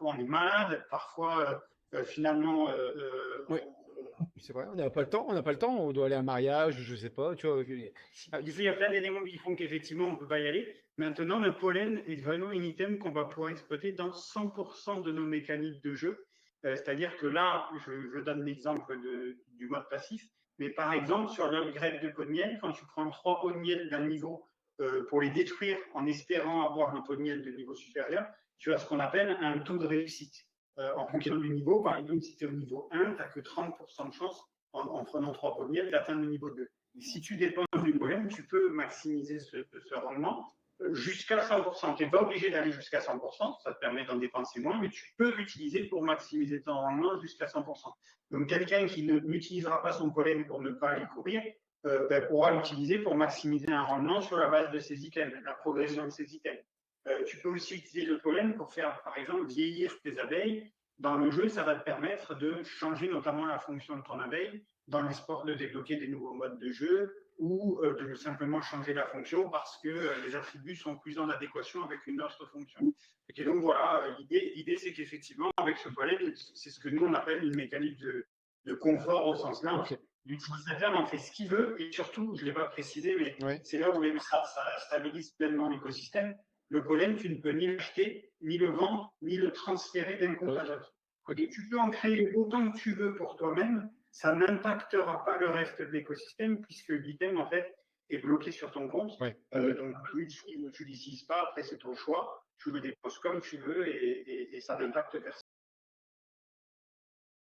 parfois on est malade, parfois finalement Oui, c'est vrai, on n'a pas le temps, on doit aller à un mariage, je sais pas, tu vois. du coup, il y a plein d'éléments qui font qu'effectivement, on ne peut pas y aller. Maintenant, le pollen est vraiment un item qu'on va pouvoir exploiter dans 100% de nos mécaniques de jeu. C'est-à-dire que là, je donne l'exemple du mode passif, mais par exemple, sur l'upgrade de pot de miel, quand tu prends 3 pots de miel d'un niveau pour les détruire en espérant avoir un pot de miel de niveau supérieur, tu as ce qu'on appelle un taux de réussite. En fonction du niveau, par exemple, si tu es au niveau 1, tu n'as que 30% de chance en prenant 3 pots de miel d'atteindre le niveau 2. Si tu dépends du pollen, tu peux maximiser ce rendement jusqu'à 100%. Tu n'es pas obligé d'aller jusqu'à 100%, ça te permet d'en dépenser moins, mais tu peux l'utiliser pour maximiser ton rendement jusqu'à 100%. Donc quelqu'un qui n'utilisera pas son pollen pour ne pas aller courir, pourra l'utiliser pour maximiser un rendement sur la base de ses items, la progression de ses items. Tu peux aussi utiliser le pollen pour faire, par exemple, vieillir tes abeilles. Dans le jeu, ça va te permettre de changer notamment la fonction de ton abeille, dans l'espoir de débloquer des nouveaux modes de jeu ou de simplement changer la fonction parce que les attributs sont plus en adéquation avec une autre fonction. Et donc voilà, l'idée c'est qu'effectivement, avec ce pollen, c'est ce que nous on appelle une mécanique de confort au sens large. Ok. L'utilisateur en fait ce qu'il veut et surtout, je ne l'ai pas précisé, mais Ouais. c'est là où ça stabilise pleinement l'écosystème. Le pollen, tu ne peux ni l'acheter, ni le vendre, ni le transférer d'un compte à l'autre. Et tu peux en créer autant que tu veux pour toi-même, ça n'impactera pas le reste de l'écosystème puisque l'item, en fait, est bloqué sur ton compte. Ouais. Donc, tu ne l'utilises pas, après c'est ton choix, tu le déposes comme tu veux et ça n'impacte personne.